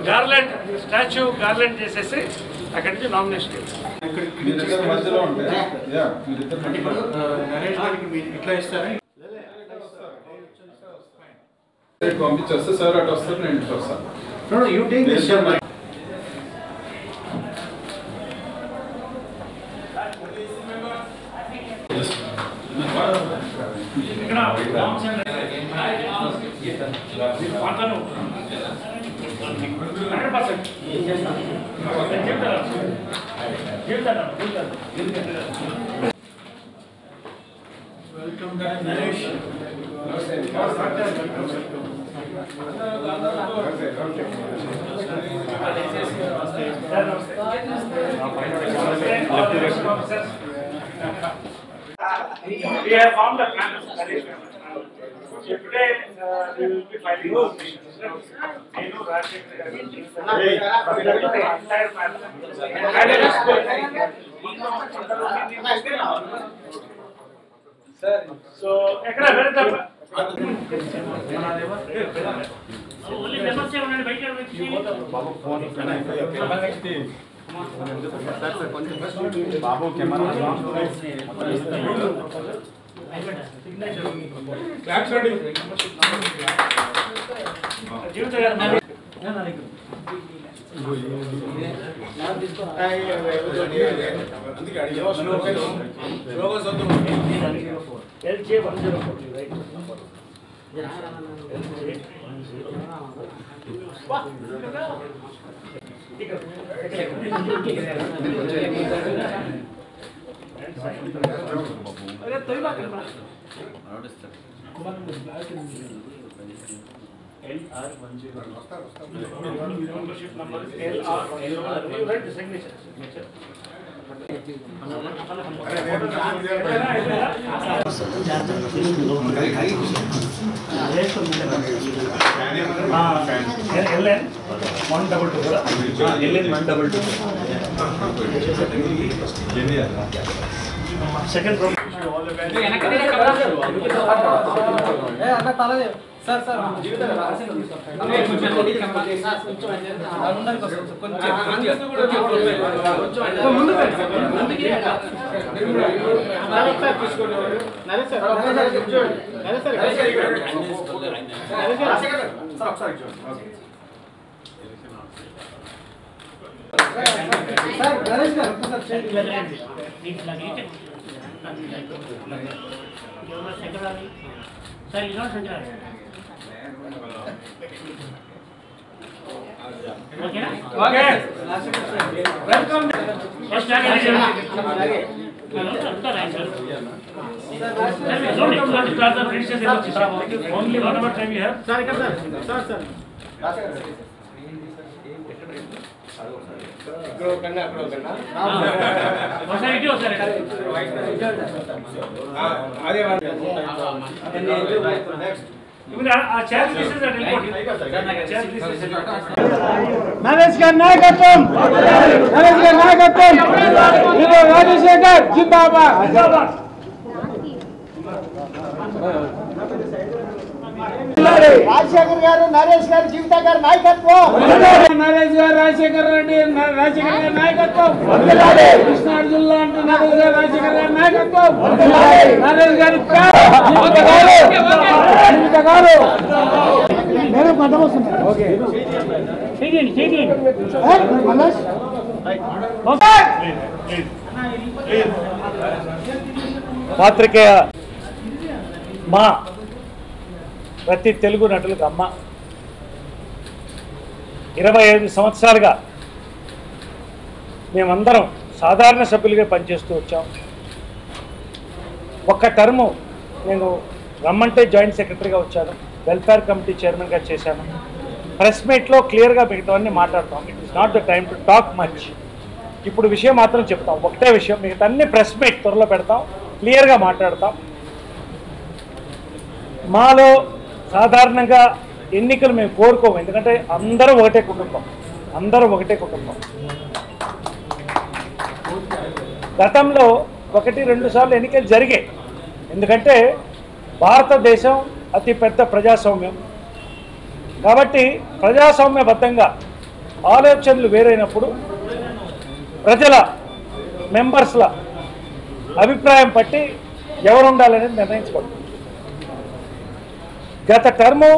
Garland statue garland చేసేసి అక్కడి నుంచి నామినేషన్ ఇట్లా ఇస్తారా పంపించేస్తే సార్ అటు వస్తారు నేను ఇటు వస్తాను. Welcome Naresh. We have found the plan. Today we will be filing nominations. You know, so, ekada verita. Only members say unna bike vechi. Babu phone kana. Babu camera. Claps ready. Membership number is LR10. You write the signature. LN 122. Second program. Sir sir Sir, you not Shankar. Okay, okay. Welcome. First time. Only whatever time you have. Sir, sir. Naresh గారి నాయకత్వం రాజశేఖర్ జిందాబాద్. రాజశేఖర్ గారు నరేష్ గారు జీవిత గారి నాయకత్వం. నరేష్ గారు రాజశేఖర్ రెడ్డి గారి నాయకత్వం. కృష్ణార్జున్ లాంటి నరేష్ గారు రాజశేఖర్ గారి నాయకత్వం. నరేష్ గారి జీవిత గారు నేను పదం వస్తున్నా. పాత్రికేయ మా ప్రతి తెలుగు నటులకు అమ్మ 25 సంవత్సరాలుగా మేమందరం సాధారణ సభ్యులుగా పనిచేస్తూ వచ్చాం. ఒక్క టర్ము నేను రమ్మంటే జాయింట్ సెక్రటరీగా వచ్చాను, వెల్ఫేర్ కమిటీ చైర్మన్గా చేశాను. ప్రెస్ మీట్లో క్లియర్గా మిగతావన్నీ మాట్లాడతాం. It is not the time to talk much. ఇప్పుడు విషయం మాత్రం చెప్తాం, ఒకటే విషయం. మిగతా అన్ని ప్రెస్ మీట్ త్వరలో పెడతాం, క్లియర్గా మాట్లాడతాం. మాలో సాధారణంగా ఎన్నికలు మేము కోరుకోము, ఎందుకంటే అందరూ ఒకటే కుటుంబం. గతంలో 1-2 సార్లు ఎన్నికలు జరిగాయి, ఎందుకంటే భారతదేశం అతిపెద్ద ప్రజాస్వామ్యం కాబట్టి ప్రజాస్వామ్యబద్ధంగా ఆలోచనలు వేరైనప్పుడు ప్రజల మెంబర్స్ల అభిప్రాయం పట్టి ఎవరు ఉండాలనేది నిర్ణయించబడుతుంది. గత టర్ము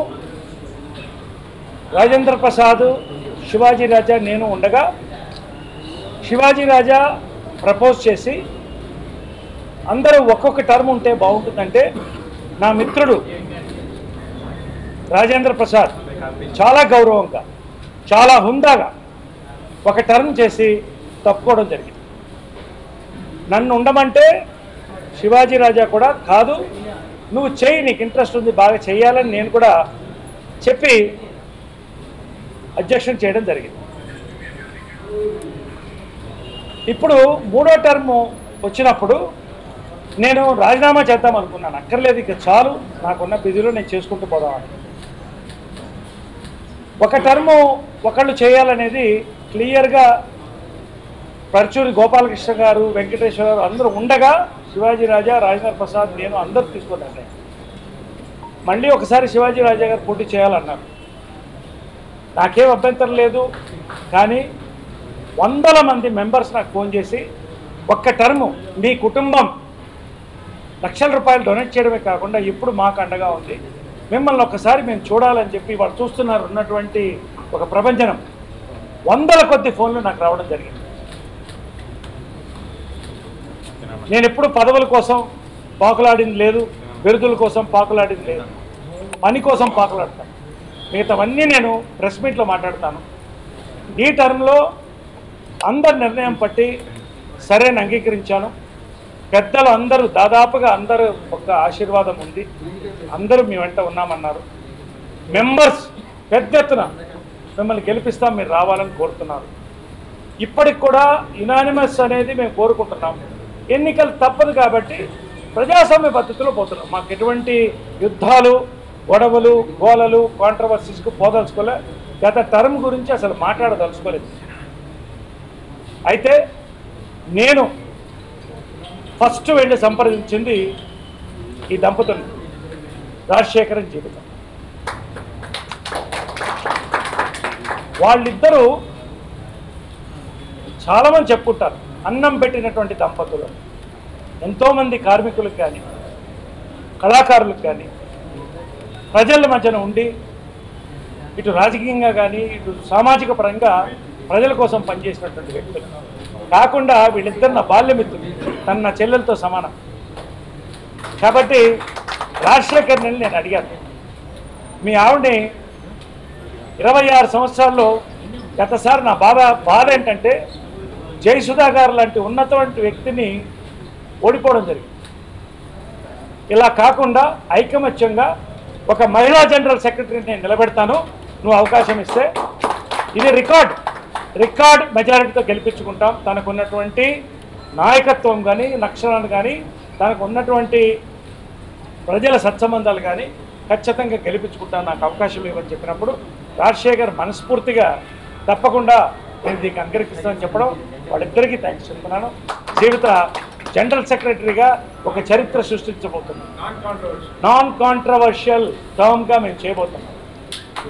రాజేంద్ర ప్రసాద్, శివాజీ రాజా, నేను ఉండగా శివాజీ రాజా ప్రపోజ్ చేసి అందరూ ఒక్కొక్క టర్మ్ ఉంటే బాగుంటుందంటే నా మిత్రుడు రాజేంద్ర ప్రసాద్ చాలా గౌరవంగా, చాలా హుందాగా ఒక టర్మ్ చేసి తప్పుకోవడం జరిగింది. నన్ను ఉండమంటే శివాజీ రాజా కూడా కాదు, నువ్వు చెయ్యి, నీకు ఇంట్రెస్ట్ ఉంది, బాగా చెయ్యాలని నేను కూడా చెప్పి అబ్జెక్షన్ చేయడం జరిగింది. ఇప్పుడు 3వ టర్మ్ వచ్చినప్పుడు నేను రాజీనామా చేద్దాం అనుకున్నాను. అక్కర్లేదు, ఇక చాలు, నాకున్న బిజీలో నేను చేసుకుంటూ పోదామని. ఒక టర్ము ఒకళ్ళు చేయాలనేది క్లియర్గా పరచూరి గోపాలకృష్ణ గారు, వెంకటేశ్వర గారు అందరూ ఉండగా శివాజీ రాజా, రాజేంద్ర ప్రసాద్, నేను అందరూ తీసుకున్నాను. మళ్ళీ ఒకసారి శివాజీ రాజా గారు పోటీ చేయాలన్నారు. నాకేం అభ్యంతరం లేదు, కానీ వందల మంది మెంబర్స్ నాకు ఫోన్ చేసి ఒక్క టర్ము మీ కుటుంబం లక్షల రూపాయలు డొనేట్ చేయడమే కాకుండా ఇప్పుడు మాకు అండగా ఉంది, మిమ్మల్ని ఒక్కసారి మేము చూడాలని చెప్పి వాళ్ళు చూస్తున్నారు. ఉన్నటువంటి ఒక ప్రభంజనం, వందల కొద్ది ఫోన్లు నాకు రావడం జరిగింది. నేను ఎప్పుడు పదవుల కోసం పాకులాడింది లేదు, బిరుదుల కోసం పాకులాడింది లేదు, పని కోసం పాకులాడతాను. మిగతావన్నీ నేను ప్రెస్ మీట్లో మాట్లాడతాను. ఈ టర్మ్లో అందరు నిర్ణయం పట్టి సరైన అంగీకరించాను. పెద్దలు అందరూ దాదాపుగా అందరూ ఒక ఆశీర్వాదం ఉంది, అందరూ మీ వెంట ఉన్నామన్నారు. మెంబర్స్ పెద్ద ఎత్తున మిమ్మల్ని గెలిపిస్తాం, మీరు రావాలని కోరుతున్నారు. ఇప్పటికి కూడా యునానిమస్ అనేది మేము కోరుకుంటున్నాం. ఎన్నికలు తప్పదు కాబట్టి ప్రజాస్వామ్య పద్ధతిలో పోతున్నాం. మాకు ఎటువంటి యుద్ధాలు, గొడవలు, గోలలు, కాంట్రవర్సీస్కు పోదలుచుకోలే. గత టర్మ్ గురించి అసలు మాట్లాడదలుచుకోలేదు. అయితే నేను ఫస్ట్ వెళ్ళి సంప్రదించింది ఈ దంపతులు, రాజశేఖరన్ జీవితం. వాళ్ళిద్దరూ చాలామంది చెప్పుకుంటారు, అన్నం పెట్టినటువంటి దంపతులు. ఎంతోమంది కార్మికులకు కానీ, కళాకారులకు కానీ, ప్రజల మధ్యన ఉండి ఇటు రాజకీయంగా కానీ ఇటు సామాజిక పరంగా ప్రజల కోసం పనిచేసినటువంటి వ్యక్తులు. కాకుండా వీళ్ళిద్దరు నా బాల్యమిత్రులు, తన నా చెల్లెలతో సమానం. కాబట్టి రాజశేఖర్ని నేను అడిగాను, మీ ఆవిడని 26 సంవత్సరాల్లో గతసారి నా బాధ ఏంటంటే జయసుధా గారు లాంటి ఉన్నతమైన వ్యక్తిని ఓడిపోవడం జరిగింది. ఇలా కాకుండా ఐకమత్యంగా ఒక మహిళా జనరల్ సెక్రటరీని నేను నిలబెడతాను, నువ్వు అవకాశం ఇస్తే. ఇది రికార్డ్ మెజారిటీతో గెలిపించుకుంటాం. తనకు ఉన్నటువంటి నాయకత్వం కానీ, లక్షణాలు కానీ, తనకు ఉన్నటువంటి ప్రజల సత్సంబంధాలు కానీ ఖచ్చితంగా గెలిపించుకుంటాను, నాకు అవకాశం ఇవ్వని చెప్పినప్పుడు రాజశేఖర్ మనస్ఫూర్తిగా తప్పకుండా నేను దీనికి అంగీకరిస్తానని చెప్పడం, వాళ్ళిద్దరికీ థ్యాంక్స్ చెప్తున్నాను. జీవిత జనరల్ సెక్రటరీగా ఒక చరిత్ర సృష్టించబోతున్నాం. నాన్ కాంట్రవర్షియల్ టర్మ్గా మేము చేయబోతున్నాం.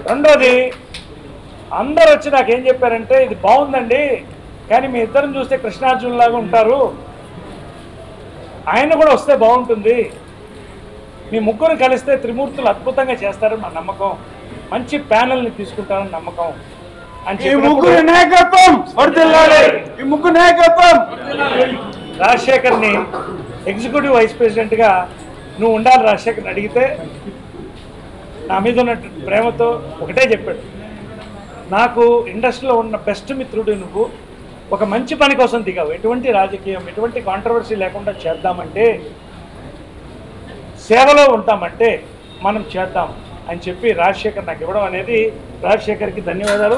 రెండోది, అందరూ వచ్చి నాకేం చెప్పారంటే ఇది బాగుందండి, కానీ మీ ఇద్దరం చూస్తే కృష్ణార్జునులాగా ఉంటారు, ఆయన కూడా వస్తే బాగుంటుంది, మీ ముగ్గురు కలిస్తే త్రిమూర్తులు అద్భుతంగా చేస్తారని మా నమ్మకం, మంచి ప్యానల్ని తీసుకుంటారని నమ్మకం అని చెప్పి రాజశేఖర్ని ఎగ్జిక్యూటివ్ వైస్ ప్రెసిడెంట్గా నువ్వు ఉండాలి రాజశేఖర్ని అడిగితే నా మీద ఉన్న ప్రేమతో ఒకటే చెప్పాడు, నాకు ఇండస్ట్రీలో ఉన్న బెస్ట్ మిత్రుడు నువ్వు, ఒక మంచి పని కోసం దిగావు, ఎటువంటి రాజకీయం ఎటువంటి కాంట్రవర్సీ లేకుండా చేద్దామంటే, సేవలో ఉంటామంటే మనం చేద్దాం అని చెప్పి రాజశేఖర్ నాకు ఇవ్వడం అనేది రాజశేఖర్కి ధన్యవాదాలు.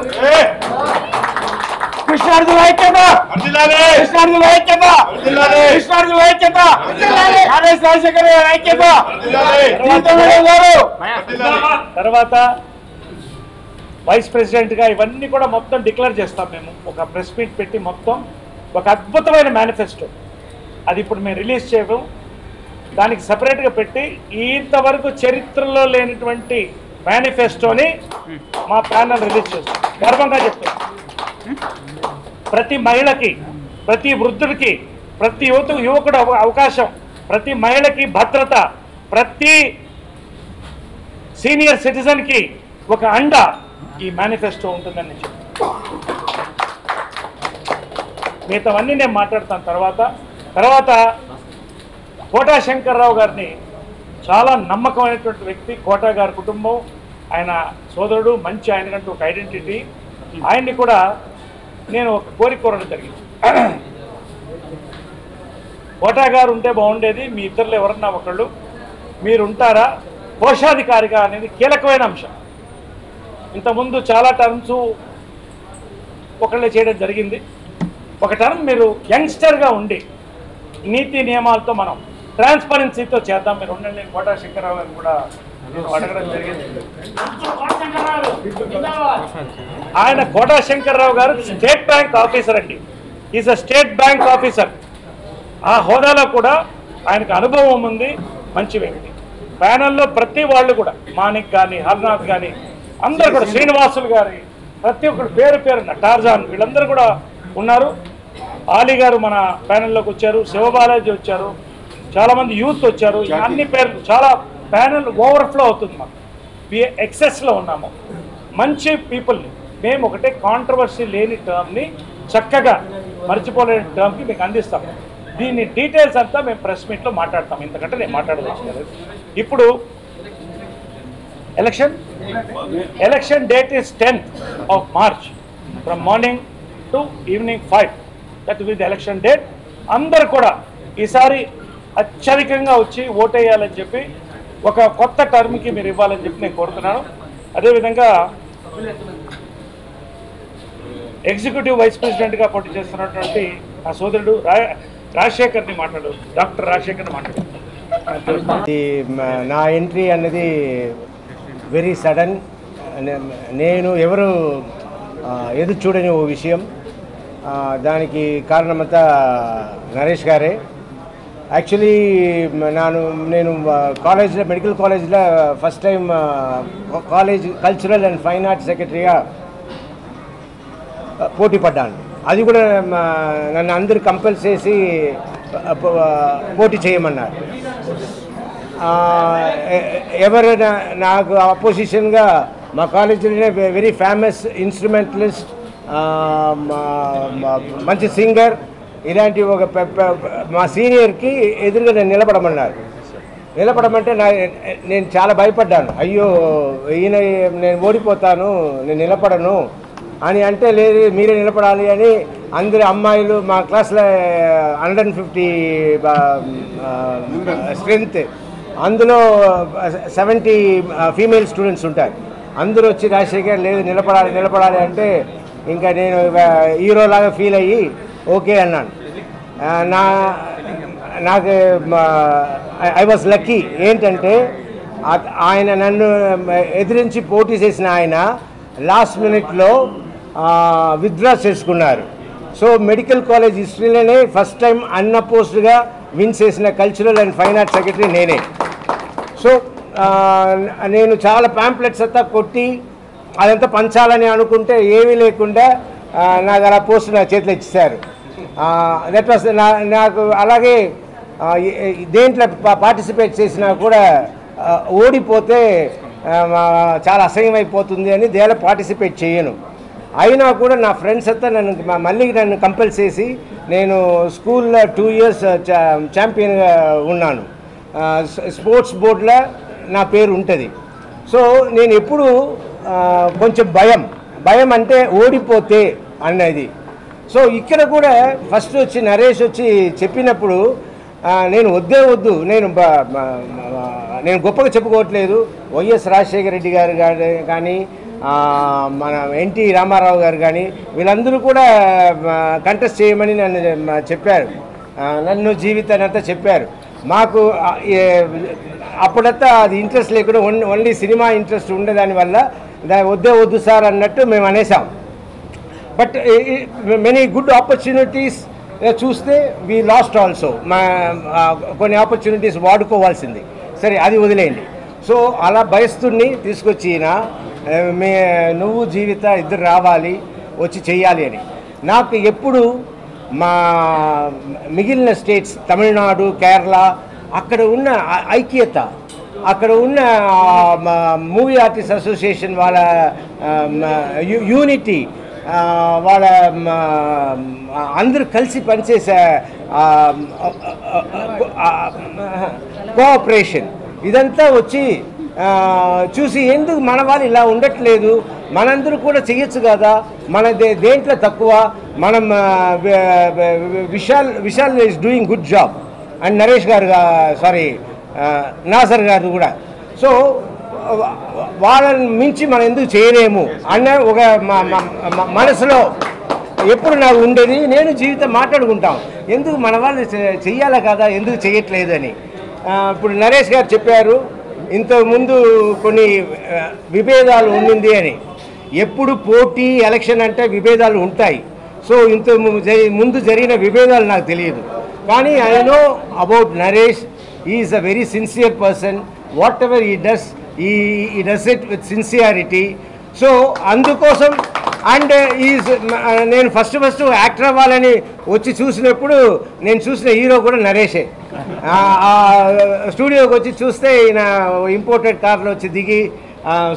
కృష్ణార్జున ఐక్యత, కృష్ణార్జున ఐక్యత, కృష్ణార్జున ఐక్యత, ఆర్ఎస్ రాజశేఖర్ గారి ఐక్యత. తర్వాత వైస్ ప్రెసిడెంట్గా ఇవన్నీ కూడా మొత్తం డిక్లేర్ చేస్తాం. మేము ఒక ప్రెస్ మీట్ పెట్టి మొత్తం ఒక అద్భుతమైన మేనిఫెస్టో అది ఇప్పుడు మేము రిలీజ్ చేయడం, దానికి సపరేట్గా పెట్టి ఇంతవరకు చరిత్రలో లేనటువంటి మేనిఫెస్టోని మా ప్యానల్ రిలీజ్ చేస్తాం. గర్వంగా చెప్తాం. ప్రతి మహిళకి, ప్రతి వృద్ధుడికి, ప్రతి యువకుడు అవకాశం, ప్రతి మహిళకి భద్రత, ప్రతి సీనియర్ సిటిజన్కి ఒక అండ ఈ మేనిఫెస్టో ఉంటుందని నేను చెప్తాను. మిగతావన్నీ నేను మాట్లాడతాను. తర్వాత కోటా శంకర్రావు గారిని చాలా నమ్మకమైనటువంటి వ్యక్తి. కోటా గారి కుటుంబం, ఆయన సోదరుడు, మంచి ఆయనకంటూ ఒక ఐడెంటిటీ. ఆయన్ని కూడా నేను ఒక కోరిక కోరడం జరిగింది. కోటా గారు ఉంటే బాగుండేది, మీ ఇద్దరిలో ఎవరన్నా ఒకళ్ళు మీరు ఉంటారా కోశాధికారిగా అనేది కీలకమైన అంశం. ఇంతకుముందు చాలా టర్మ్స్ ఒకళ్ళే చేయడం జరిగింది. ఒక టర్మ్ మీరు యంగ్స్టర్గా ఉండి నీతి నియమాలతో మనం ట్రాన్స్పరెన్సీతో చేద్దాం, మీరు ఉండండి. కోటా శంకర్రావు గారు కూడా నేను అడగడం జరిగింది. ఆయన కోటా శంకర్రావు గారు స్టేట్ బ్యాంక్ ఆఫీసర్ అండి. Is a state bank officer. ఆ హోదాలో కూడా ఆయనకు అనుభవం ఉంది, మంచి వ్యక్తి. ప్యానల్లో ప్రతి వాళ్ళు కూడా మాణిక్ కానీ, హర్నాథ్ కానీ, అందరు కూడా, శ్రీనివాసులు గారి ప్రతి ఒక్కరు పేరున టార్జాన్, వీళ్ళందరూ కూడా ఉన్నారు. ఆలీ గారు మన ప్యానెల్లోకి వచ్చారు, శివబాలాజీ వచ్చారు, చాలామంది యూత్ వచ్చారు. అన్ని పేర్లు, చాలా ప్యానెల్ ఓవర్ఫ్లో అవుతుంది. మాకు ఎక్సెస్లో ఉన్నాము. మంచి పీపుల్ని మేము ఒకటే కాంట్రవర్సీ లేని టర్మ్ని చక్కగా మర్చిపోలేని టర్మ్కి మీకు అందిస్తాము. దీని డీటెయిల్స్ అంతా మేము ప్రెస్ మీట్లో మాట్లాడతాం. ఇంతకంటే నేను మాట్లాడవచ్చు. ఇప్పుడు election date is 10th of March from morning to evening 5. That with election date. అందరు కూడా ఈసారి అత్యధికంగా వచ్చి ఓటేయాలని చెప్పి ఒక కొత్త టర్మ్కి మీరు ఇవ్వాలని చెప్పి నేను కోరుతున్నాను. అదేవిధంగా ఎగ్జిక్యూటివ్ వైస్ ప్రెసిడెంట్గా పోటీ చేస్తున్నటువంటి నా సోదరుడు రాజశేఖర్ని డాక్టర్ రాజశేఖర్ని మాట్లాడు. నా ఎంట్రీ అన్నది వెరీ సడన్. నేను ఎవరు ఎదురు చూడని ఓ విషయం. దానికి కారణమంతా నరేష్ గారే. యాక్చువల్లీ నేను కాలేజ్లో, మెడికల్ కాలేజ్లో first time college cultural and fine arts సెక్రటరీగా పోటీ పడ్డాను. అది కూడా నన్ను అందరు కంపల్ చేసి పోటీ చేయమన్నారు. ఎవరైనా నాకు అపోజిషన్గా మా కాలేజీలోనే వెరీ ఫేమస్ ఇన్స్ట్రుమెంటలిస్ట్, మంచి సింగర్, ఇలాంటి ఒక మా సీనియర్కి ఎదురుగా నేను నిలబడమంటే నేను చాలా భయపడ్డాను. అయ్యో ఈయన నేను ఓడిపోతాను, నేను నిలబడను అని అంటే, లేదు మీరే నిలబడాలి అని అందరి అమ్మాయిలు, మా క్లాస్లో 150 స్ట్రెంత్, అందులో 70 ఫీమేల్ స్టూడెంట్స్ ఉంటారు. అందరూ వచ్చి రాజశేఖర్ లేదు నిలబడాలి అంటే ఇంకా నేను హీరోలాగా ఫీల్ అయ్యి ఓకే అన్నాను. నాకు ఐ వాజ్ లక్కీ. ఏంటంటే ఆయన నన్ను ఎదిరించి పోటీ చేసిన ఆయన లాస్ట్ మినిట్లో విత్డ్రా చేసుకున్నారు. సో మెడికల్ కాలేజ్ హిస్టరీలోనే ఫస్ట్ టైం అన్అపోజ్డ్గా విన్ చేసిన cultural and fine arts secretary నేనే. సో నేను చాలా ప్యాంప్లెట్స్ అంతా కొట్టి అదంతా పంచాలని అనుకుంటే ఏమీ లేకుండా నాకు అలా పోస్ట్ నా చేతిలో ఇచ్చేశారు. దట్ వాస్ నాకు. అలాగే దేంట్లో పార్టిసిపేట్ చేసినా కూడా ఓడిపోతే చాలా అసహ్యం అయిపోతుంది అని దేనిలో పార్టిసిపేట్ చేయను. అయినా కూడా నా ఫ్రెండ్స్ అంతా నన్ను కంపల్ చేసి నేను స్కూల్లో 2 years ఛాంపియన్గా ఉన్నాను. స్పోర్ట్స్ బోర్డులో నా పేరు ఉంటుంది. సో నేను ఎప్పుడు కొంచెం భయం అంటే ఓడిపోతే అన్నది. సో ఇక్కడ కూడా ఫస్ట్ వచ్చి నరేష్ వచ్చి చెప్పినప్పుడు నేను వద్దు, నేను గొప్పగా చెప్పుకోవట్లేదు. వైఎస్ రాజశేఖర రెడ్డి గారు కానీ మన ఎన్టీ రామారావు గారు కానీ వీళ్ళందరూ కూడా కంటెస్ట్ చేయమని నన్ను చెప్పారు, నన్ను జీవితాన్ని అంతా చెప్పారు. మాకు అప్పుడంతా అది ఇంట్రెస్ట్ లేకుండా ఓన్లీ సినిమా ఇంట్రెస్ట్ ఉండేదానివల్ల వద్దు సార్ అన్నట్టు మేము అనేసాం. బట్ మెనీ గుడ్ ఆపర్చునిటీస్ చూస్తే వీ లాస్ట్ ఆల్సో. కొన్ని ఆపర్చునిటీస్ వాడుకోవాల్సింది, సరే అది వదిలేయండి. సో అలా భయస్తుడిని తీసుకొచ్చి నువ్వు జీవిత ఇద్దరు రావాలి, వచ్చి చెయ్యాలి అని. నాకు ఎప్పుడు మా మిగిలిన స్టేట్స్ తమిళనాడు, కేరళ, అక్కడ ఉన్న ఐక్యత, అక్కడ ఉన్న మూవీ ఆర్టిస్ట్ అసోసియేషన్ వాళ్ళ యూనిటీ, వాళ్ళ అందరూ కలిసి పనిచేసే కోఆపరేషన్, ఇదంతా వచ్చి చూసి ఎందుకు మన వాళ్ళు ఇలా ఉండట్లేదు, మనందరూ కూడా చెయ్యొచ్చు కదా, మన దేంట్లో తక్కువ, మనం Vishal is doing good job and Naresh గారు నాసర్ గారు కూడా. సో వాళ్ళని మించి మనం ఎందుకు చేయలేము అన్న ఒక మనసులో ఎప్పుడు నాకు ఉండేది. నేను జీవితం మాట్లాడుకుంటాం, ఎందుకు మన వాళ్ళు చెయ్యాలా కదా, ఎందుకు చేయట్లేదు అని. ఇప్పుడు నరేష్ గారు చెప్పారు ఇంతకుముందు కొన్ని విభేదాలు ఉండింది అని. ఎప్పుడు పోటీ ఎలక్షన్ అంటే విభేదాలు ఉంటాయి. సో ముందు జరిగిన విభేదాలు నాకు తెలియదు, కానీ I know about Naresh. he is a very sincere person. Whatever he does, he does it with sincerity. So అందుకోసం అండ్ నేను ఫస్ట్ యాక్టర్ అవ్వాలని వచ్చి చూసినప్పుడు నేను చూసిన హీరో కూడా నరేషే. స్టూడియోకి వచ్చి చూస్తే ఈయన ఇంపోర్టెడ్ కార్లో వచ్చి దిగి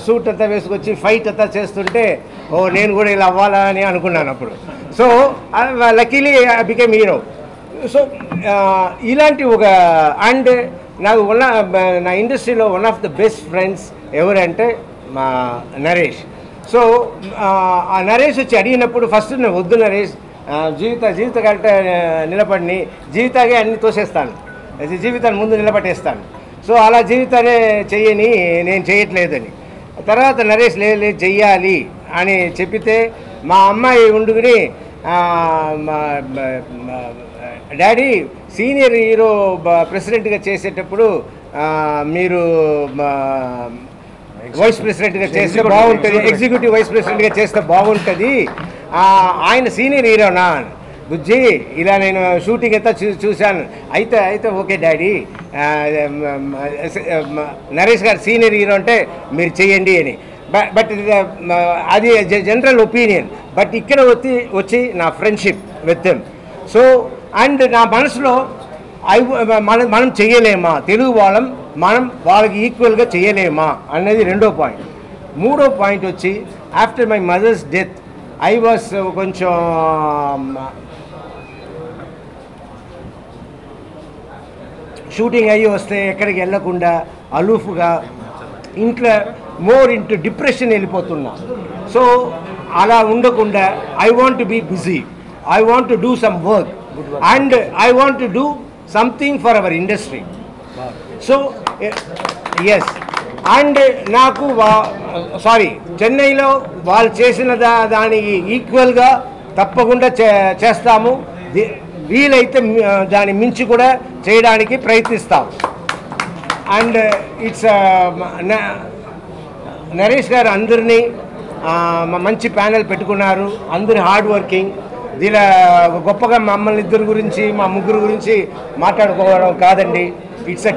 సూట్ అంతా వేసుకొచ్చి ఫైట్ అంతా చేస్తుంటే నేను కూడా ఇలా అవ్వాలా అని అనుకున్నాను అప్పుడు. So luckily I became hero. So ఇలాంటి ఒక అండ్ నాకు నా ఇండస్ట్రీలో one of the best friends ఎవరంటే మా నరేష్. సో ఆ నరేష్ వచ్చి అడిగినప్పుడు ఫస్ట్ నేను వద్దు నరేష్, జీవిత కంటే నిలబడిని జీవితాగే అన్ని తోసేస్తాను, జీవితాన్ని ముందు నిలబెట్టేస్తాను. సో అలా జీవితాన్ని చెయ్యని నేను చేయట్లేదని. తర్వాత నరేష్ లేదు చెయ్యాలి అని చెప్పితే మా అమ్మాయి ఉండుకుని డాడీ సీనియర్ హీరో ప్రెసిడెంట్గా చేసేటప్పుడు మీరు వైస్ ప్రెసిడెంట్గా చేస్తే బాగుంటుంది, ఎగ్జిక్యూటివ్ వైస్ ప్రెసిడెంట్గా చేస్తే బాగుంటుంది, ఆయన సీనియర్ హీరోనా బుజ్జి, ఇలా నేను షూటింగ్ అంతా చూశాను, అయితే ఓకే డాడీ, నరేష్ గారు సీనియర్ హీరో అంటే మీరు చెయ్యండి అని. బట్ అది జనరల్ ఒపీనియన్. బట్ ఇక్కడ వచ్చి నా friendship with them. So and నా మనసులో మనం చేయలేమా, తెలుగు మనం వాళ్ళకి ఈక్వల్గా చేయలేమా అనేది రెండో పాయింట్. మూడో పాయింట్ వచ్చి after my mother's death I was కొంచెం షూటింగ్ అయ్యి వస్తే ఎక్కడికి వెళ్ళకుండా అలూఫ్గా ఇంట్లో మోర్ ఇంటూ డిప్రెషన్ వెళ్ళిపోతున్నా. సో అలా ఉండకుండా I want to be busy, I want to do some work and I want to do something for our industry. So yes, and నాకు చెన్నైలో వాళ్ళు చేసిన దానికి ఈక్వల్గా తప్పకుండా చేస్తాము, వీలైతే దాని మించి కూడా చేయడానికి ప్రయత్నిస్తాం. అండ్ ఇట్స్ నరేష్ గారు అందరినీ మంచి ప్యానెల్ పెట్టుకున్నారు, అందరు హార్డ్ వర్కింగ్. దీని గొప్పగా మమ్మల్ని ఇద్దరు గురించి మా ముగ్గురు గురించి మాట్లాడుకోవడం కాదండి, ఇట్స్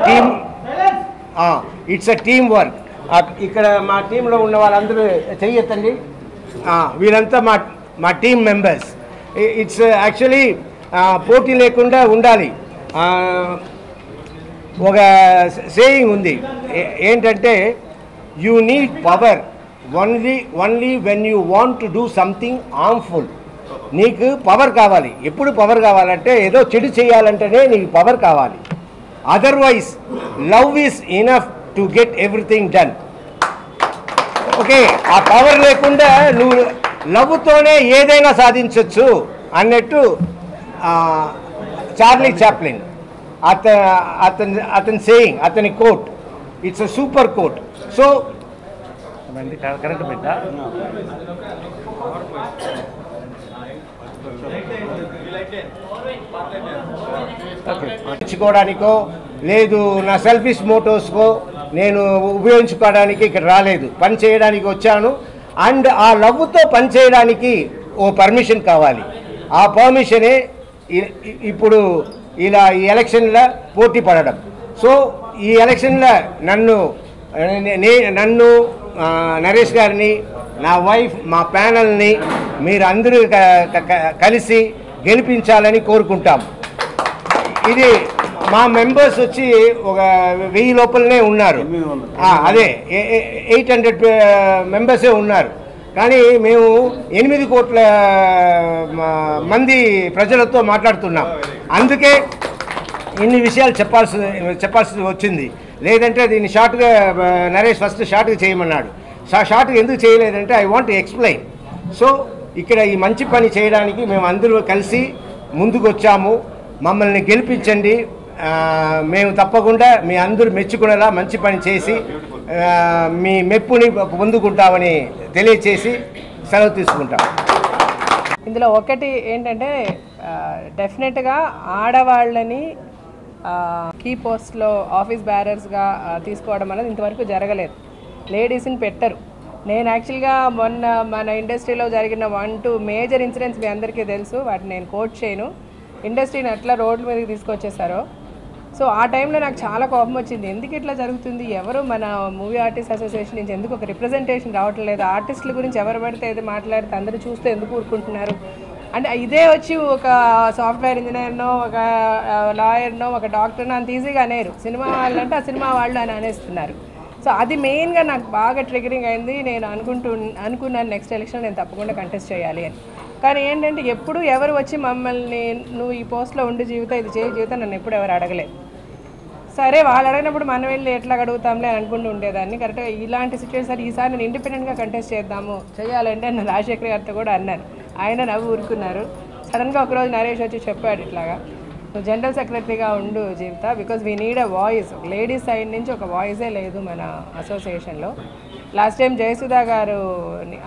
అ టీమ్ వర్క్. ఇక్కడ మా టీంలో ఉన్న వాళ్ళందరూ చెయ్యొద్దండి, వీళ్ళంతా మా టీమ్ మెంబర్స్. ఇట్స్ యాక్చువల్లీ పోటీ లేకుండా ఉండాలి. ఒక సేయింగ్ ఉంది ఏంటంటే you need power only when you want to do something harmful. నీకు పవర్ కావాలి. ఎప్పుడు పవర్ కావాలంటే ఏదో చెడు చేయాలంటేనే నీకు పవర్ కావాలి. Otherwise love is enough to get everything done. Okay, ఆ పవర్ లేకుండా నువ్వు లవ్తోనే ఏదైనా సాధించవచ్చు అన్నట్టు చార్లీ చాప్లిన్ అతని సేయింగ్, అతని quote, it's a super quote. So current బిడ్డ తెచ్చుకోవడానికో లేదు నా సెల్ఫిష్ మోటోస్కో నేను ఉపయోగించుకోవడానికి ఇక్కడ రాలేదు, పని చేయడానికి వచ్చాను. అండ్ ఆ లవ్తో పని చేయడానికి ఓ పర్మిషన్ కావాలి. ఆ పర్మిషనే ఇప్పుడు ఇలా ఈ ఎలక్షన్లో పోటీ పడడం. సో ఈ ఎలక్షన్లో నన్ను నరేష్ గారిని, నా వైఫ్, మా ప్యానల్ని మీరు అందరూ కలిసి గెలిపించాలని కోరుకుంటాం. ఇది మా మెంబర్స్ వచ్చి ఒక 1000 లోపలనే ఉన్నారు. అదే 800 మెంబర్సే ఉన్నారు. కానీ మేము 8 కోట్ల మంది ప్రజలతో మాట్లాడుతున్నాం. అందుకే ఇన్ని విషయాలు చెప్పాల్సి వచ్చింది. లేదంటే దీన్ని షార్ట్గా నరేష్ ఫస్ట్ షార్ట్గా చేయమన్నాడు. షార్ట్గా ఎందుకు చేయలేదంటే I want to explain. So ఇక్కడ ఈ మంచి పని చేయడానికి మేము అందరూ కలిసి ముందుకు వచ్చాము. మమ్మల్ని గెలిపించండి. మేము తప్పకుండా మీ అందరూ మెచ్చుకునేలా మంచి పని చేసి మీ మెప్పుని పొందుకుంటామని తెలియచేసి సెలవు తీసుకుంటాం. ఇందులో ఒకటి ఏంటంటే డెఫినెట్గా ఆడవాళ్ళని కీ పోస్ట్లో ఆఫీస్ బ్యారర్స్గా తీసుకోవడం అనేది ఇంతవరకు జరగలేదు. లేడీస్ని పెట్టరు. నేను యాక్చువల్గా మొన్న మన ఇండస్ట్రీలో జరిగిన 1-2 మేజర్ ఇన్సిడెంట్స్ మీ అందరికీ తెలుసు. వాటిని నేను కోట్ చేయను. ఇండస్ట్రీని ఎట్లా రోడ్ల మీదకి తీసుకొచ్చేసారో. సో ఆ టైంలో నాకు చాలా కోపం వచ్చింది. ఎందుకు ఇట్లా జరుగుతుంది? ఎవరు మన మూవీ ఆర్టిస్ట్ అసోసియేషన్ నుంచి ఎందుకు ఒక రిప్రజెంటేషన్ రావట్లేదు? ఆర్టిస్టుల గురించి ఎవరు పడితే ఏదో మాట్లాడితే అందరూ చూస్తే ఎందుకు ఊరుకుంటున్నారు? అంటే ఇదే వచ్చి ఒక సాఫ్ట్వేర్ ఇంజనీర్నో, ఒక లాయర్నో, ఒక డాక్టర్నో అంత ఈజీగా అనేరు. సినిమా వాళ్ళు అంటే ఆ సినిమా వాళ్ళు అని అనేస్తున్నారు. సో అది మెయిన్గా నాకు బాగా ట్రిగరింగ్ అయింది. నేను అనుకున్నాను నెక్స్ట్ ఎలక్షన్ నేను తప్పకుండా కంటెస్ట్ చేయాలి అని. కానీ ఏంటంటే ఎప్పుడు ఎవరు వచ్చి మమ్మల్ని నువ్వు ఈ పోస్ట్లో ఉండి జీవితం ఇది చేయి జీవితం నన్ను ఎప్పుడు ఎవరు అడగలేదు. సరే వాళ్ళు అడిగినప్పుడు మనం వెళ్ళి ఎట్లా అడుగుతాంలే అని అనుకుంటూ ఉండేదాన్ని. కరెక్ట్గా ఇలాంటి సిచ్యువేషన్ ఈసారి నేను ఇండిపెండెంట్గా కంటెస్ట్ చేద్దాము చేయాలంటే నేను రాజశేఖర్ గారితో కూడా అన్నాను. ఆయన నవ్వు ఊరుకున్నారు. సడన్గా ఒకరోజు నరేష్ వచ్చి చెప్పాడు, ఇట్లాగా నువ్వు జనరల్ సెక్రటరీగా ఉండు Jeevitha, because we need a voice. Ladies side నుంచి ఒక వాయిసే లేదు మన అసోసియేషన్లో. లాస్ట్ టైం జయసుధా గారు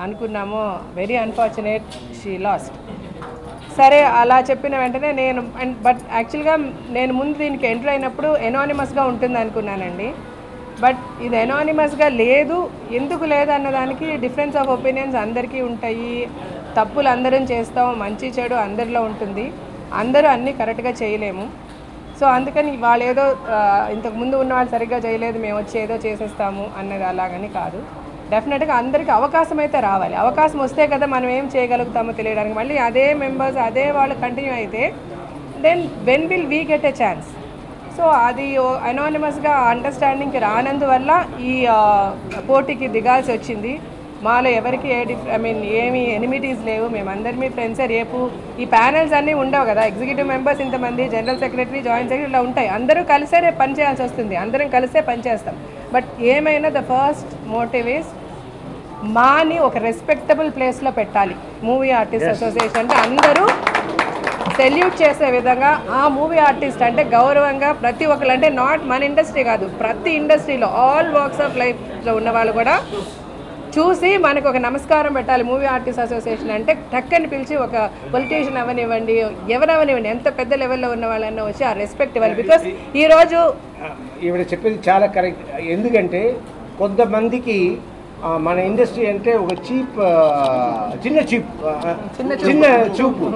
అనుకున్నాము, వెరీ అన్ఫార్చునేట్ షీ లాస్ట్. సరే అలా చెప్పిన వెంటనే నేను బట్ యాక్చువల్గా నేను ముందు దీనికి ఎంటర్ అయినప్పుడు ఎనానిమస్గా ఉంటుంది అనుకున్నానండి. బట్ ఇది ఎనానిమస్గా లేదు. ఎందుకు లేదు అన్నదానికి డిఫరెన్స్ ఆఫ్ ఒపీనియన్స్ అందరికీ ఉంటాయి. తప్పులు అందరం చేస్తాం, మంచి చెడు అందరిలో ఉంటుంది. అందరూ అన్నీ కరెక్ట్గా చేయలేము. సో అందుకని వాళ్ళు ఏదో ఇంతకుముందు ఉన్న వాళ్ళు సరిగ్గా చేయలేదు, మేము వచ్చి ఏదో చేసేస్తాము అన్నది అలాగని కాదు. డెఫినెట్గా అందరికీ అవకాశం అయితే రావాలి. అవకాశం వస్తే కదా మనం ఏం చేయగలుగుతామో తెలియడానికి. మళ్ళీ అదే మెంబర్స్ అదే వాళ్ళు కంటిన్యూ అయితే then when will we get a chance? So అది అనానిమస్గా అండర్స్టాండింగ్కి రానందువల్ల ఈ పోటీకి దిగాల్సి వచ్చింది. మాలో ఎవరికి ఏమి ఎనిమిటీస్ లేవు, మేమందరిమీ ఫ్రెండ్సే. రేపు ఈ ప్యానల్స్ అన్నీ ఉండవు కదా, ఎగ్జిక్యూటివ్ మెంబర్స్ ఇంతమంది, జనరల్ సెక్రటరీ, జాయింట్ సెక్రటరీ ఇలా ఉంటాయి. అందరూ కలిసే రేపు పని చేయాల్సి వస్తుంది. అందరం కలిసే పనిచేస్తాం. బట్ ఏమైనా ద ఫస్ట్ మోటివ్ ఈస్ మాని ఒక రెస్పెక్టబుల్ ప్లేస్లో పెట్టాలి. మూవీ ఆర్టిస్ట్ అసోసియేషన్ అంటే అందరూ సెల్యూట్ చేసే విధంగా ఆ మూవీ ఆర్టిస్ట్ అంటే గౌరవంగా ప్రతి ఒక్కరు, అంటే నాట్ మన ఇండస్ట్రీ కాదు, ప్రతి ఇండస్ట్రీలో ఆల్ వాక్స్ ఆఫ్ లైఫ్లో ఉన్న వాళ్ళు కూడా చూసి మనకు ఒక నమస్కారం పెట్టాలి. మూవీ ఆర్టిస్ట్ అసోసియేషన్ అంటే టక్కని పిలిచి ఒక పొలిటీషియన్ అవనివ్వండి, ఎవరవనివ్వండి, ఎంత పెద్ద లెవెల్లో ఉన్న వాళ్ళన్నా వచ్చి ఆ రెస్పెక్ట్ ఇవ్వాలి. బికాస్ ఈరోజు ఈవిడ చెప్పేది చాలా కరెక్ట్. ఎందుకంటే కొంతమందికి మన ఇండస్ట్రీ అంటే ఒక చిన్న చూపు.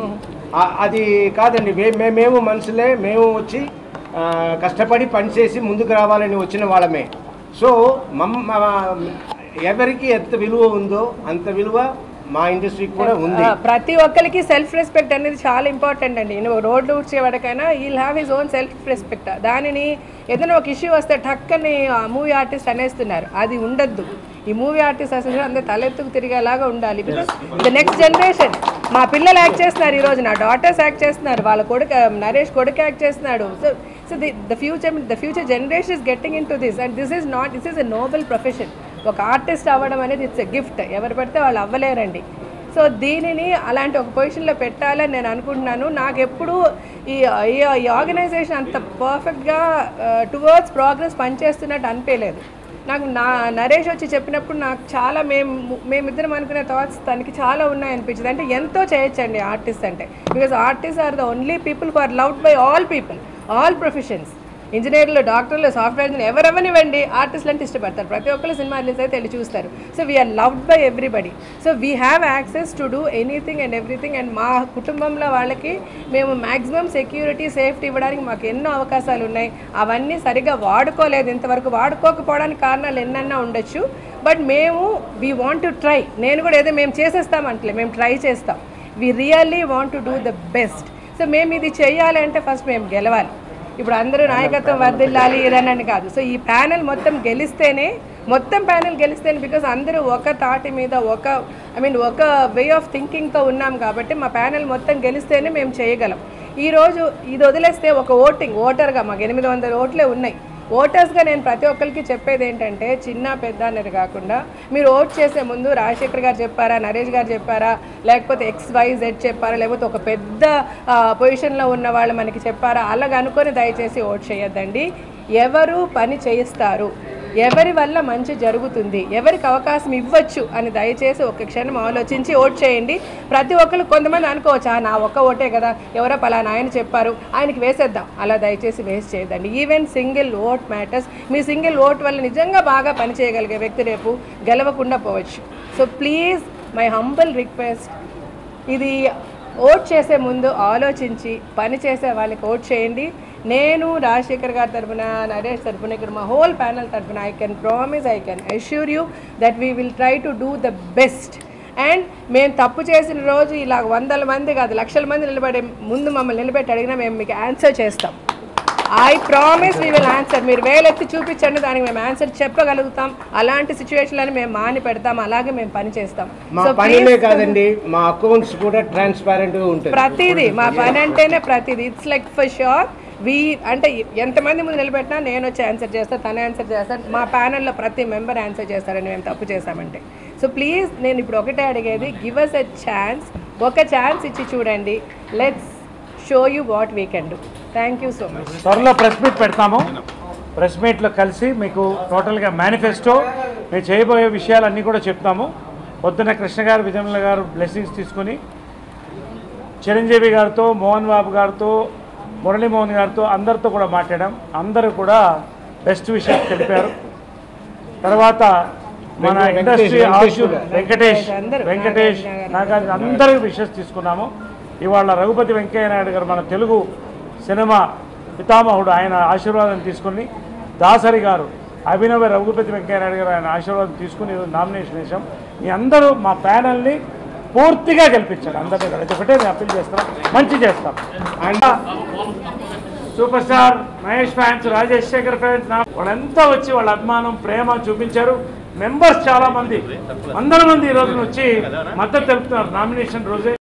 అది కాదండి. మేము మనుషులే, మేము వచ్చి కష్టపడి పనిచేసి ముందుకు రావాలని వచ్చిన వాళ్ళమే. సో ఎవరికి ఎంత విలువ ఉందో అంత విలువ మా ఇండస్ట్రీకి కూడా ఉంది. ప్రతి ఒక్కరికి సెల్ఫ్ రెస్పెక్ట్ అనేది చాలా ఇంపార్టెంట్ అండి. నువ్వు రోడ్లు ఊడ్చేవాడికైనా he'll have his own self respect. దానిని ఏదైనా ఒక ఇష్యూ వస్తే టక్కని మూవీ ఆర్టిస్ట్ అనేస్తున్నారు. అది ఉండద్దు. ఈ మూవీ ఆర్టిస్ట్ అసోసియేషన్ అందరూ తలెత్తుకు తిరిగేలాగా ఉండాలి. బికాస్ ద నెక్స్ట్ జనరేషన్, మా పిల్లలు యాక్ట్ చేస్తున్నారు, ఈరోజు నా డాటర్స్ యాక్ట్ చేస్తున్నారు, వాళ్ళ కొడుకు నరేష్ కొడుకు యాక్ట్ చేస్తున్నాడు. So the future generation is getting in to this and this is a Nobel profession. ఒక ఆర్టిస్ట్ అవ్వడం అనేది ఇట్స్ ఎ గిఫ్ట్. ఎవరు పడితే వాళ్ళు అవ్వలేరండి. సో దీనిని అలాంటి ఒక పొజిషన్లో పెట్టాలని నేను అనుకుంటున్నాను. నాకు ఎప్పుడు ఈ ఆర్గనైజేషన్ అంత పర్ఫెక్ట్గా టువర్డ్స్ ప్రోగ్రెస్ పనిచేస్తున్నట్టు అనిపించలేదు. నాకు నరేష్ వచ్చి చెప్పినప్పుడు నాకు చాలా మేమిద్దరం అనుకునే థాట్స్ తనకి చాలా ఉన్నాయనిపించింది. అంటే ఎంతో చేయొచ్చండి ఆర్టిస్ట్ అంటే, because artist are the only people who are loved by all people, all professions. ఇంజనీర్లు, డాక్టర్లు, సాఫ్ట్వేర్ ఇంజనీర్ ఎవరెవరినివ్వండి ఆర్టిస్టులు అంటే ఇష్టపడతారు. ప్రతి ఒక్కరు సినిమా రిలీజ్ అయితే వెళ్ళి చూస్తారు. So we are loved by everybody. So we have access to do anything and everything. And మా కుటుంబంలో వాళ్ళకి మేము మ్యాక్సిమం సెక్యూరిటీ, సేఫ్టీ ఇవ్వడానికి మాకు ఎన్నో అవకాశాలు ఉన్నాయి. అవన్నీ సరిగ్గా వాడుకోలేదు ఇంతవరకు. వాడుకోకపోవడానికి కారణాలు ఎన్నన్నా ఉండొచ్చు. బట్ మేము వీ వాంట్ టు ట్రై. నేను కూడా ఏదో మేము చేసేస్తామంటలే, మేము ట్రై చేస్తాం. We really want to do the best. So మేము ఇది చేయాలి అంటే ఫస్ట్ మేము గెలవాలి. ఇప్పుడు అందరూ నాయకత్వం వర్ధిల్లాలి ఇదనని కాదు. సో ఈ ప్యానెల్ మొత్తం గెలిస్తేనే, బికాజ్ అందరూ ఒక తాటి మీద ఒక వే ఆఫ్ థింకింగ్తో ఉన్నాం కాబట్టి మా ప్యానెల్ మొత్తం గెలిస్తేనే మేము చేయగలం. ఈరోజు ఇది వదిలేస్తే ఒక ఓటర్గా మాకు 800 ఓట్లే ఉన్నాయి. ఓటర్స్గా నేను ప్రతి ఒక్కరికి చెప్పేది ఏంటంటే, చిన్న పెద్ద అనేది కాకుండా మీరు ఓట్ చేసే ముందు రాజశేఖర్ గారు చెప్పారా, నరేష్ గారు చెప్పారా, లేకపోతే XYZ చెప్పారా, లేకపోతే ఒక పెద్ద పొజిషన్లో ఉన్న వాళ్ళు మనకి చెప్పారా, అలాగ అనుకొని దయచేసి ఓట్ చేయొద్దండి. ఎవరు పని చేయిస్తారు, ఎవరి వల్ల మంచి జరుగుతుంది, ఎవరికి అవకాశం ఇవ్వచ్చు అని దయచేసి ఒక క్షణం ఆలోచించి ఓట్ చేయండి. ప్రతి ఒక్కరు కొంతమంది అనుకోవచ్చు, నా ఒక్క ఓటే కదా, ఎవరో పలానా ఆయన చెప్పారు ఆయనకి వేసేద్దాం, అలా దయచేసి వేస్ట్ చేయొద్దండి. Even single vote matters. మీ సింగిల్ ఓట్ వల్ల నిజంగా బాగా పని చేయగలిగే వ్యక్తి రేపు గెలవకుండా పోవచ్చు. So please my humble request, ఇది ఓట్ చేసే ముందు ఆలోచించి పని చేసే వాళ్ళకి ఓట్ చేయండి. నేను రాజశేఖర్ గారి తరఫున, నరేష్ తరఫున, ఇక్కడ మా హోల్ ప్యానల్ తరఫున I can assure you that we will try to do the best. And మేము తప్పు చేసిన రోజు ఇలా 100 మంది కాదు, లక్షల మంది నిలబడే ముందు మమ్మల్ని నిలబెట్టి అడిగినా మేము మీకు ఆన్సర్ చేస్తాం. I promise we will answer. మీరు వేలెత్తి చూపించండి, దానికి మేము ఆన్సర్ చెప్పగలుగుతాం. అలాంటి సిచ్యువేషన్లను మేము మాని పెడతాం, అలాగే మేము పని చేస్తాం. సో పనినే కాదండి, మా అకౌంట్స్ కూడా ట్రాన్స్పారెంట్గా ఉంటుంది. ప్రతిదీ మా పని అంటేనే ప్రతిదీ. ఇట్స్ లైక్ ఫర్ ష్యూర్ అంటే ఎంతమంది ముందు నిలబెట్టినా నేను వచ్చి ఆన్సర్ చేస్తాను, తనే ఆన్సర్ చేస్తాను, మా ప్యానెల్లో ప్రతి మెంబర్ ఆన్సర్ చేస్తారని మేము తప్పు చేస్తామంటే. సో ప్లీజ్ నేను ఇప్పుడు ఒకటే అడిగేది, గివ్ అస్ ఎ ఛాన్స్. ఒక ఛాన్స్ ఇచ్చి చూడండి. Let's show you what we can do. Thank you so much. త్వరలో ప్రెస్ మీట్ పెడతాము. ప్రెస్ మీట్లో కలిసి మీకు టోటల్గా మేనిఫెస్టో, మేము చేయబోయే విషయాలన్నీ కూడా చెప్తాము. పొద్దున్న కృష్ణ గారు, విజయమల గారు బ్లెస్సింగ్స్ తీసుకుని చిరంజీవి గారితో, మోహన్ బాబు గారితో, మురళీమోహన్ గారితో అందరితో కూడా మాట్లాడాం. అందరూ కూడా బెస్ట్ విషయాలు తెలిపారు. తర్వాత మన ఇండస్ట్రీ వెంకటేష్ నాగార్జున అందరి విషయాలు తీసుకున్నాము. ఇవాళ రఘుపతి వెంకయ్య నాయుడు గారు మన తెలుగు సినిమా పితామహుడు, ఆయన ఆశీర్వాదం తీసుకుని, దాసరి గారు అభినవ రఘుపతి వెంకయ్య నాయుడు గారు ఆయన ఆశీర్వాదం తీసుకుని నామినేషన్ వేసాం. మీ అందరూ మా ప్యానల్ని పూర్తిగా గెలిపించారు. అందరినీ ఒకటే నేను అప్పీల్ చేస్తాం, మంచి చేస్తాం. And super star Mahesh fans, Rajasekhar fans వాళ్ళంతా వచ్చి వాళ్ళ అభిమానం, ప్రేమ చూపించారు. మెంబర్స్ చాలా మంది, 100 మంది ఈ రోజున వచ్చి మద్దతు తెలుపుతున్నారు నామినేషన్ రోజే.